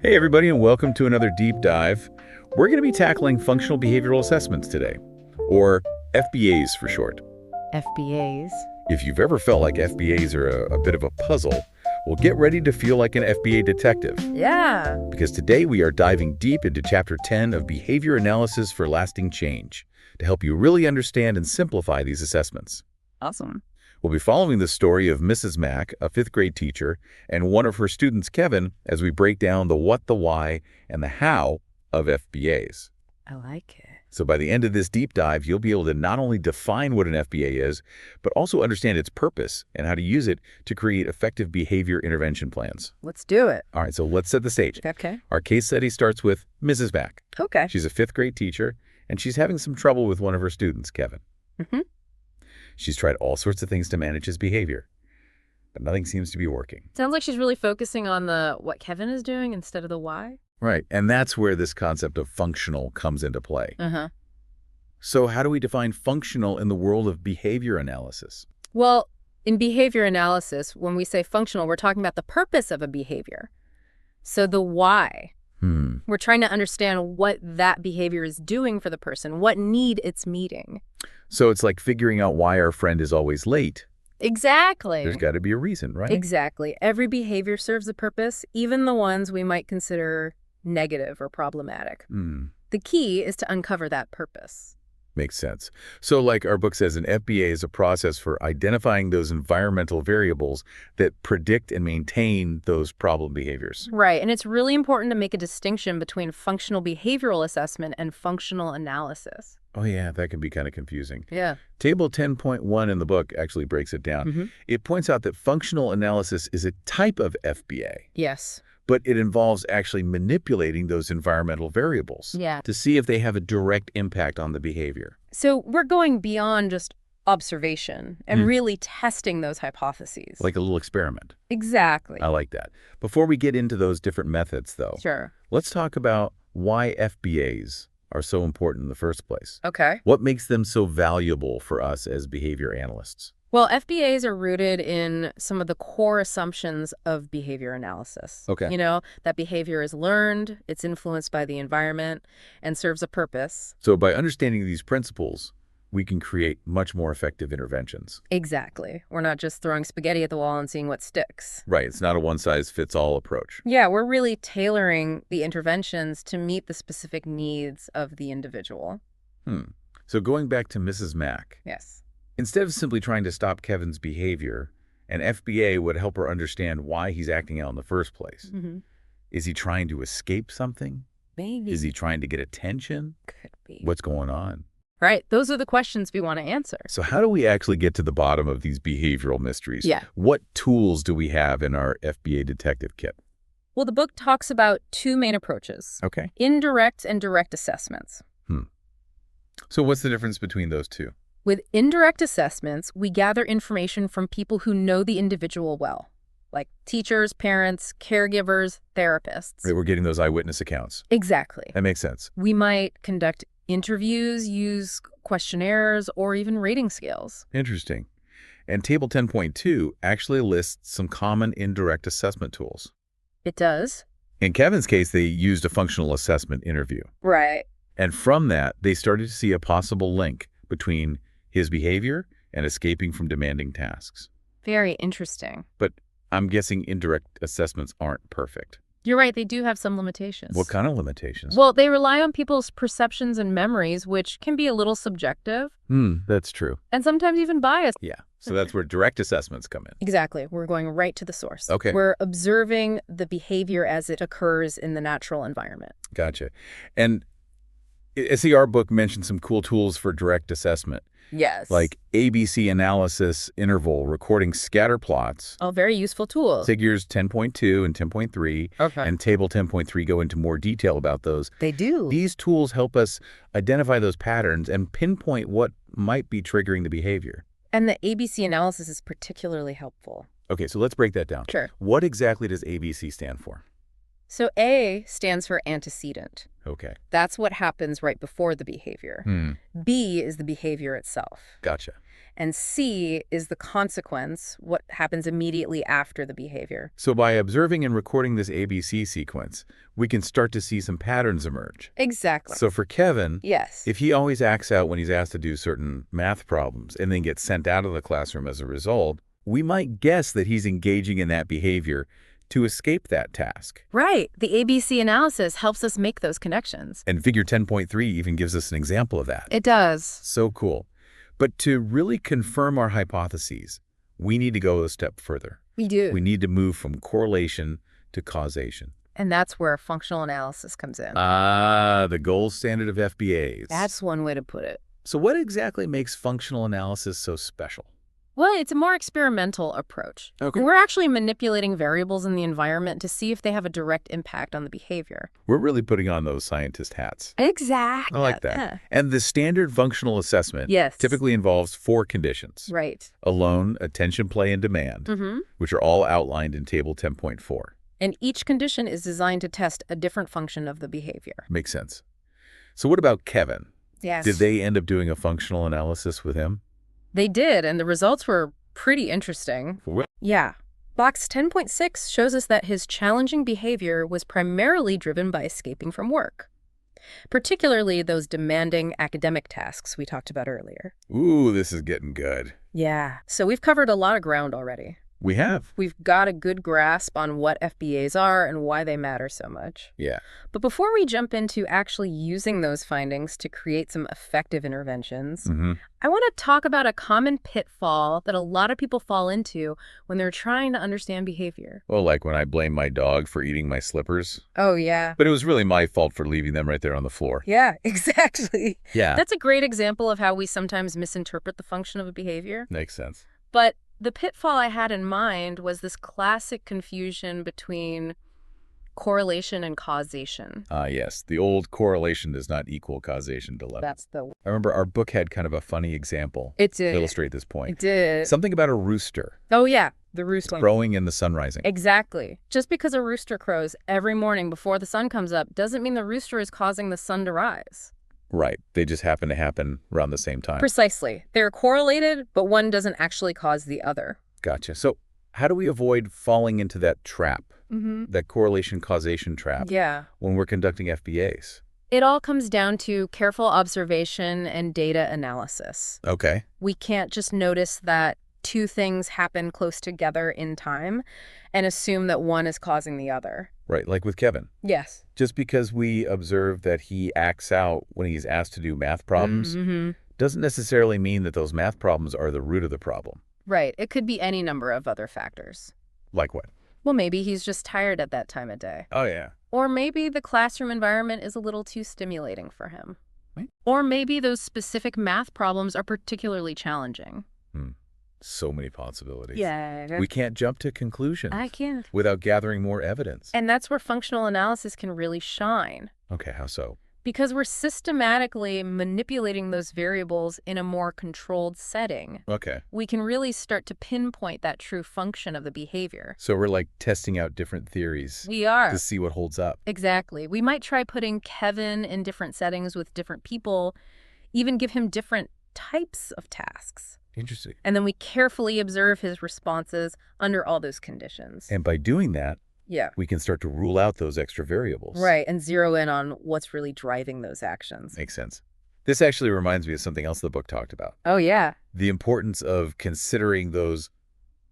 Hey everybody, and welcome to another deep dive. We're going to be tackling functional behavioral assessments today, or FBAs for short. FBAs? If you've ever felt like FBAs are a bit of a puzzle, well, get ready to feel like an FBA detective. Yeah. Because today we are diving deep into Chapter 10 of Behavior Analysis for Lasting Change to help you really understand and simplify these assessments. Awesome. We'll be following the story of Mrs. Mack, a fifth grade teacher, and one of her students, Kevin, as we break down the what, the why, and the how of FBAs. I like it. So by the end of this deep dive, you'll be able to not only define what an FBA is, but also understand its purpose and how to use it to create effective behavior intervention plans. Let's do it. All right, so let's set the stage. Okay. Our case study starts with Mrs. Mack. Okay. She's a fifth grade teacher, and she's having some trouble with one of her students, Kevin. Mm-hmm. She's tried all sorts of things to manage his behavior, but nothing seems to be working. Sounds like she's really focusing on the what Kevin is doing instead of the why. Right, and that's where this concept of functional comes into play. Uh-huh. So how do we define functional in the world of behavior analysis? Well, in behavior analysis, when we say functional, we're talking about the purpose of a behavior. So the why. We're trying to understand what that behavior is doing for the person, what need it's meeting. So it's like figuring out why our friend is always late. Exactly. There's got to be a reason, right? Exactly. Every behavior serves a purpose, even the ones we might consider negative or problematic. The key is to uncover that purpose. Makes sense. So like our book says, an FBA is a process for identifying those environmental variables that predict and maintain those problem behaviors. Right. And it's really important to make a distinction between functional behavioral assessment and functional analysis. Oh yeah, that can be kind of confusing. Yeah. Table 10.1 in the book actually breaks it down. It points out that functional analysis is a type of FBA. Yes. But it involves actually manipulating those environmental variables to see if they have a direct impact on the behavior. So we're going beyond just observation and really testing those hypotheses. Like a little experiment. Exactly. I like that. Before we get into those different methods, though, let's talk about why FBAs are so important in the first place. Okay. What makes them so valuable for us as behavior analysts? Well, FBAs are rooted in some of the core assumptions of behavior analysis. Okay. You know, that behavior is learned, it's influenced by the environment, and serves a purpose. So by understanding these principles, we can create much more effective interventions. Exactly. We're not just throwing spaghetti at the wall and seeing what sticks. Right. It's not a one-size-fits-all approach. Yeah, we're really tailoring the interventions to meet the specific needs of the individual. So going back to Mrs. Mack. Yes. Instead of simply trying to stop Kevin's behavior, an FBA would help her understand why he's acting out in the first place. Is he trying to escape something? Maybe. Is he trying to get attention? Could be. What's going on? Right. Those are the questions we want to answer. So how do we actually get to the bottom of these behavioral mysteries? Yeah. What tools do we have in our FBA detective kit? Well, the book talks about two main approaches. Okay. Indirect and direct assessments. So what's the difference between those two? With indirect assessments, we gather information from people who know the individual well, like teachers, parents, caregivers, therapists. Right, we're getting those eyewitness accounts. Exactly. That makes sense. We might conduct interviews, use questionnaires, or even rating scales. Interesting. And Table 10.2 actually lists some common indirect assessment tools. It does. In Kevin's case, they used a functional assessment interview. Right. And from that, they started to see a possible link between his behavior and escaping from demanding tasks. Very interesting. But I'm guessing indirect assessments aren't perfect. You're right, they do have some limitations. What kind of limitations? Well, they rely on people's perceptions and memories, which can be a little subjective. That's true. And sometimes even biased. Yeah, so that's where direct assessments come in. Exactly. We're going right to the source. Okay. We're observing the behavior as it occurs in the natural environment. Gotcha. And I see our book mentioned some cool tools for direct assessment. Yes. Like ABC analysis interval, recording scatter plots. Oh, very useful tools. Figures 10.2 and 10.3. Okay. And Table 10.3 go into more detail about those. They do. These tools help us identify those patterns and pinpoint what might be triggering the behavior. And the ABC analysis is particularly helpful. Okay, so let's break that down. Sure. What exactly does ABC stand for? So A stands for antecedent. Okay. That's what happens right before the behavior. B is the behavior itself. Gotcha. And C is the consequence, what happens immediately after the behavior. So by observing and recording this ABC sequence, we can start to see some patterns emerge. Exactly. So for Kevin, Yes. if he always acts out when he's asked to do certain math problems and then gets sent out of the classroom as a result, we might guess that he's engaging in that behavior to escape that task. Right. The ABC analysis helps us make those connections. And figure 10.3 even gives us an example of that. It does. So cool. But to really confirm our hypotheses, we need to go a step further. We do. We need to move from correlation to causation. And that's where functional analysis comes in. The gold standard of FBAs. That's one way to put it. So what exactly makes functional analysis so special? Well, it's a more experimental approach. Okay. We're actually manipulating variables in the environment to see if they have a direct impact on the behavior. We're really putting on those scientist hats. Exactly. I like that. Yeah. And the standard functional assessment Yes. typically involves 4 conditions. Right. Alone, attention, play, and demand, which are all outlined in Table 10.4. And each condition is designed to test a different function of the behavior. Makes sense. So what about Kevin? Yes. Did they end up doing a functional analysis with him? They did, and the results were pretty interesting. For real? Yeah. Box 10.6 shows us that his challenging behavior was primarily driven by escaping from work, particularly those demanding academic tasks we talked about earlier. Ooh, this is getting good. Yeah. So we've covered a lot of ground already. We have. We've got a good grasp on what FBAs are and why they matter so much. Yeah. But before we jump into actually using those findings to create some effective interventions, I want to talk about a common pitfall that a lot of people fall into when they're trying to understand behavior. Well, like when I blame my dog for eating my slippers. Oh, yeah. But it was really my fault for leaving them right there on the floor. Yeah, exactly. Yeah. That's a great example of how we sometimes misinterpret the function of a behavior. Makes sense. But the pitfall I had in mind was this classic confusion between correlation and causation. Yes. The old correlation does not equal causation dilemma. That's the... I remember our book had kind of a funny example It to did. illustrate this point. It did. Something about a rooster Oh, yeah. The rooster. crowing in the sun rising. Exactly. Just because a rooster crows every morning before the sun comes up doesn't mean the rooster is causing the sun to rise. Right. They just happen to happen around the same time. Precisely. They're correlated, but one doesn't actually cause the other. Gotcha. So how do we avoid falling into that trap, that correlation-causation trap, Yeah. when we're conducting FBAs? It all comes down to careful observation and data analysis. Okay. We can't just notice that two things happen close together in time and assume that one is causing the other. Right, like with Kevin. Yes. Just because we observe that he acts out when he's asked to do math problems doesn't necessarily mean that those math problems are the root of the problem. Right. It could be any number of other factors. Like what? Well, maybe he's just tired at that time of day. Oh, yeah. Or maybe the classroom environment is a little too stimulating for him. Right. Or maybe those specific math problems are particularly challenging. So many possibilities. Yeah. We can't jump to conclusions I can't. without gathering more evidence. And that's where functional analysis can really shine. Okay, how so? Because we're systematically manipulating those variables in a more controlled setting. Okay. We can really start to pinpoint that true function of the behavior. So we're like testing out different theories We are. to see what holds up. Exactly. We might try putting Kevin in different settings with different people, even give him different types of tasks. Interesting. And then we carefully observe his responses under all those conditions. And by doing that, Yeah. we can start to rule out those extra variables. Right, and zero in on what's really driving those actions. Makes sense. This actually reminds me of something else the book talked about. Oh, yeah. The importance of considering those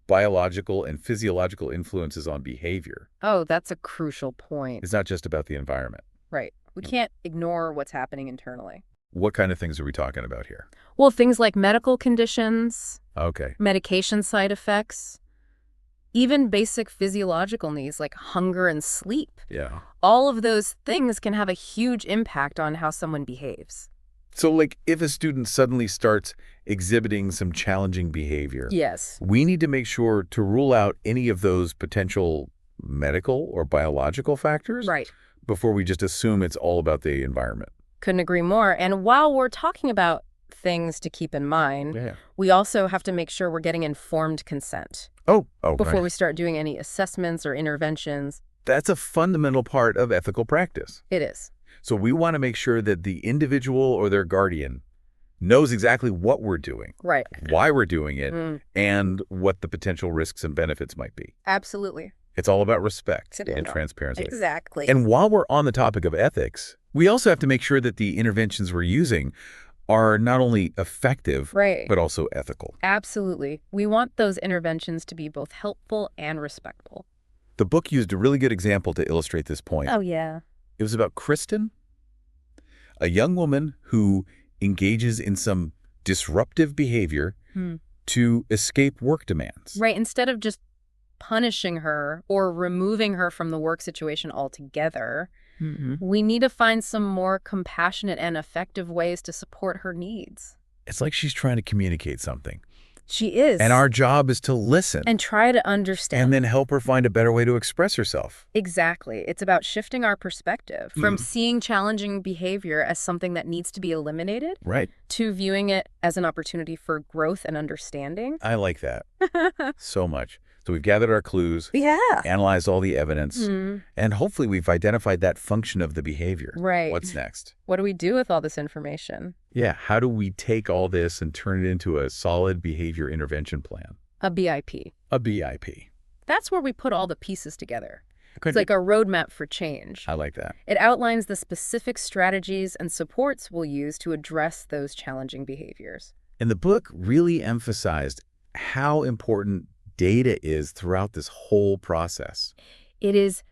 biological and physiological influences on behavior. Oh, that's a crucial point. It's not just about the environment. Right. We can't ignore what's happening internally. What kind of things are we talking about here? Well, things like medical conditions, Okay. medication side effects, even basic physiological needs like hunger and sleep. Yeah. All of those things can have a huge impact on how someone behaves. So, like, if a student suddenly starts exhibiting some challenging behavior, Yes. we need to make sure to rule out any of those potential medical or biological factors Right. before we just assume it's all about the environment. Couldn't agree more. And while we're talking about things to keep in mind, Yeah. we also have to make sure we're getting informed consent Oh, before right. we start doing any assessments or interventions. That's a fundamental part of ethical practice. It is. So we want to make sure that the individual or their guardian knows exactly what we're doing, Right. why we're doing it, and what the potential risks and benefits might be. Absolutely. It's all about respect It is. and transparency. Exactly. And while we're on the topic of ethics, we also have to make sure that the interventions we're using are not only effective, Right. but also ethical. Absolutely. We want those interventions to be both helpful and respectful. The book used a really good example to illustrate this point. Oh, yeah. It was about Kristen, a young woman who engages in some disruptive behavior to escape work demands. Right. Instead of just punishing her or removing her from the work situation altogether, we need to find some more compassionate and effective ways to support her needs. It's like she's trying to communicate something. She is. And our job is to listen. And try to understand. And then help her find a better way to express herself. Exactly. It's about shifting our perspective from seeing challenging behavior as something that needs to be eliminated Right. to viewing it as an opportunity for growth and understanding. I like that so much. So we've gathered our clues, Yeah. analyzed all the evidence, and hopefully we've identified that function of the behavior. Right. What's next? What do we do with all this information? Yeah, how do we take all this and turn it into a solid behavior intervention plan? A BIP. A BIP. That's where we put all the pieces together. Good. It's like a roadmap for change. I like that. It outlines the specific strategies and supports we'll use to address those challenging behaviors. And the book really emphasized how important data is throughout this whole process. It is,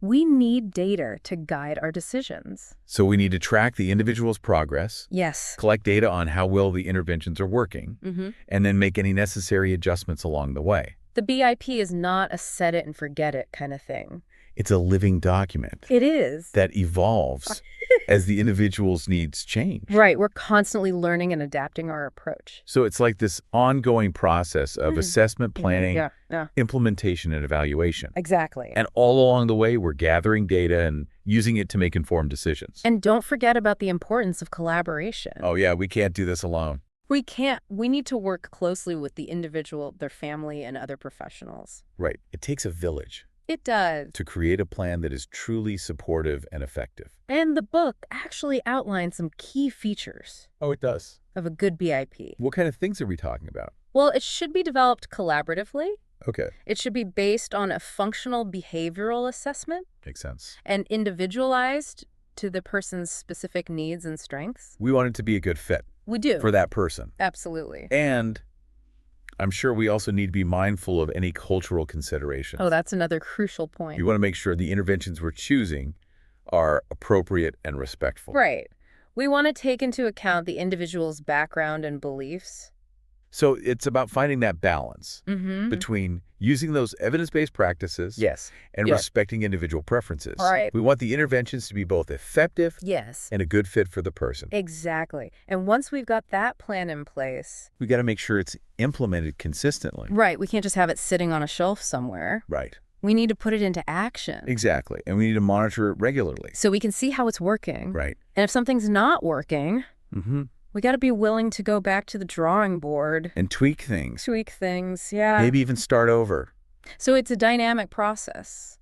we need data to guide our decisions. So we need to track the individual's progress, Yes. collect data on how well the interventions are working, and then make any necessary adjustments along the way. The BIP is not a set it and forget it kind of thing. It's a living document It is. that evolves as the individual's needs change. Right. We're constantly learning and adapting our approach. So it's like this ongoing process of assessment, planning, Yeah. implementation, and evaluation. Exactly. And all along the way, we're gathering data and using it to make informed decisions. And don't forget about the importance of collaboration. Oh, yeah, we can't do this alone. We can't. We need to work closely with the individual, their family, and other professionals. Right. It takes a village It does. to create a plan that is truly supportive and effective. And the book actually outlines some key features Oh, it does. of a good BIP. What kind of things are we talking about? Well, it should be developed collaboratively. Okay. It should be based on a functional behavioral assessment Makes sense. and individualized to the person's specific needs and strengths. We want it to be a good fit We do. for that person. Absolutely. And I'm sure we also need to be mindful of any cultural considerations. Oh, that's another crucial point. We want to make sure the interventions we're choosing are appropriate and respectful. Right. We want to take into account the individual's background and beliefs. So it's about finding that balance Mm-hmm. between using those evidence-based practices Yes. and Yeah. respecting individual preferences. Right. We want the interventions to be both effective Yes. and a good fit for the person. Exactly. And once we've got that plan in place, We got to make sure it's implemented consistently. right, we can't just have it sitting on a shelf somewhere. Right. We need to put it into action Exactly. And we need to monitor it regularly. so we can see how it's working. Right. And if something's not working, Mm-hmm. we got to be willing to go back to the drawing board, And tweak things. tweak things. Yeah. Maybe even start over. So it's a dynamic process.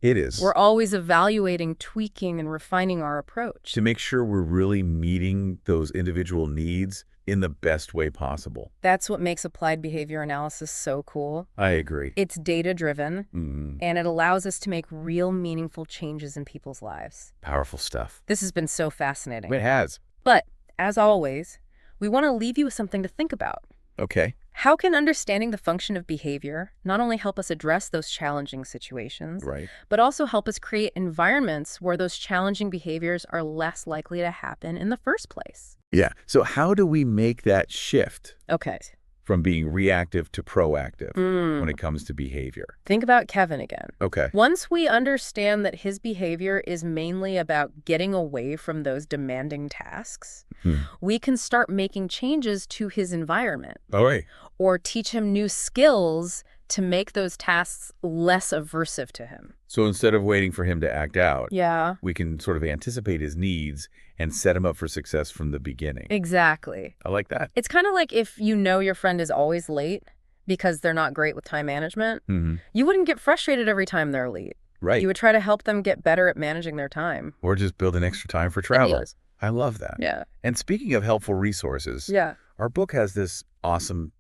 It is. We're always evaluating, tweaking, and refining our approach. To make sure we're really meeting those individual needs in the best way possible. That's what makes applied behavior analysis so cool. I agree. It's data-driven, and it allows us to make real, meaningful changes in people's lives. Powerful stuff. This has been so fascinating. It has. But, as always, we want to leave you with something to think about. Okay. How can understanding the function of behavior not only help us address those challenging situations, Right. but also help us create environments where those challenging behaviors are less likely to happen in the first place? Yeah. So how do we make that shift Okay. from being reactive to proactive when it comes to behavior? Think about Kevin again. Okay. Once we understand that his behavior is mainly about getting away from those demanding tasks, we can start making changes to his environment All right. or teach him new skills to make those tasks less aversive to him. So instead of waiting for him to act out, Yeah, we can sort of anticipate his needs and set him up for success from the beginning. exactly. I like that. It's kind of like if you know your friend is always late because they're not great with time management, you wouldn't get frustrated every time they're late. Right. You would try to help them get better at managing their time. Or just build an extra time for travel. Yes. I love that. Yeah. And speaking of helpful resources, Yeah. our book has this awesome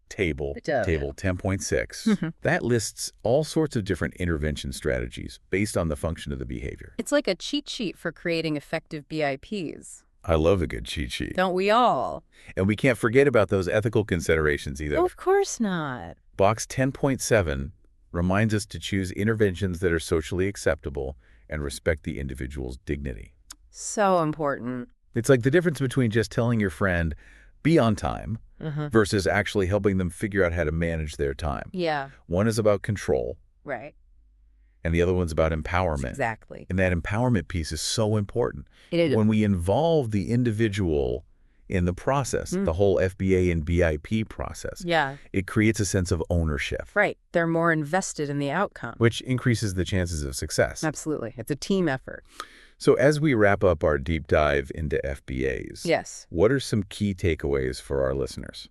table, It does. table 10.6, that lists all sorts of different intervention strategies based on the function of the behavior. It's like a cheat sheet for creating effective BIPs. I love a good cheat sheet. Don't we all? And we can't forget about those ethical considerations either. Of course not. Box 10.7 reminds us to choose interventions that are socially acceptable and respect the individual's dignity. So important. It's like the difference between just telling your friend, be on time, versus actually helping them figure out how to manage their time. Yeah. One is about control, Right. and the other one's about empowerment. Exactly. And that empowerment piece is so important. It is. When we involve the individual in the process, the whole FBA and BIP process, Yeah. it creates a sense of ownership. Right. They're more invested in the outcome. Which increases the chances of success. Absolutely. It's a team effort. So as we wrap up our deep dive into FBAs, Yes. what are some key takeaways for our listeners?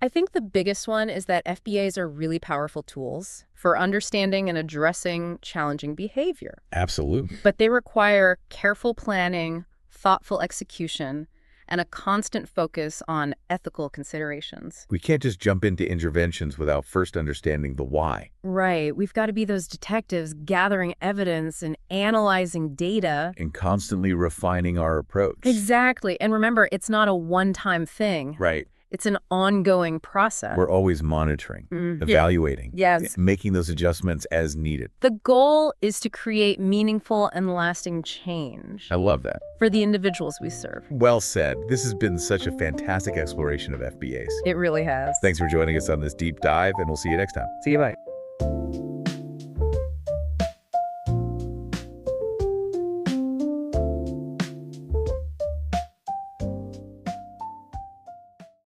I think the biggest one is that FBAs are really powerful tools for understanding and addressing challenging behavior. Absolutely. But they require careful planning, thoughtful execution, and a constant focus on ethical considerations. We can't just jump into interventions without first understanding the why. Right. We've got to be those detectives gathering evidence and analyzing data. And constantly refining our approach. Exactly. And remember, it's not a one-time thing. Right. It's an ongoing process. We're always monitoring, evaluating, Yes. making those adjustments as needed. The goal is to create meaningful and lasting change I love that. for the individuals we serve. Well said. This has been such a fantastic exploration of FBAs. It really has. Thanks for joining us on this deep dive, and we'll see you next time. See you, bye.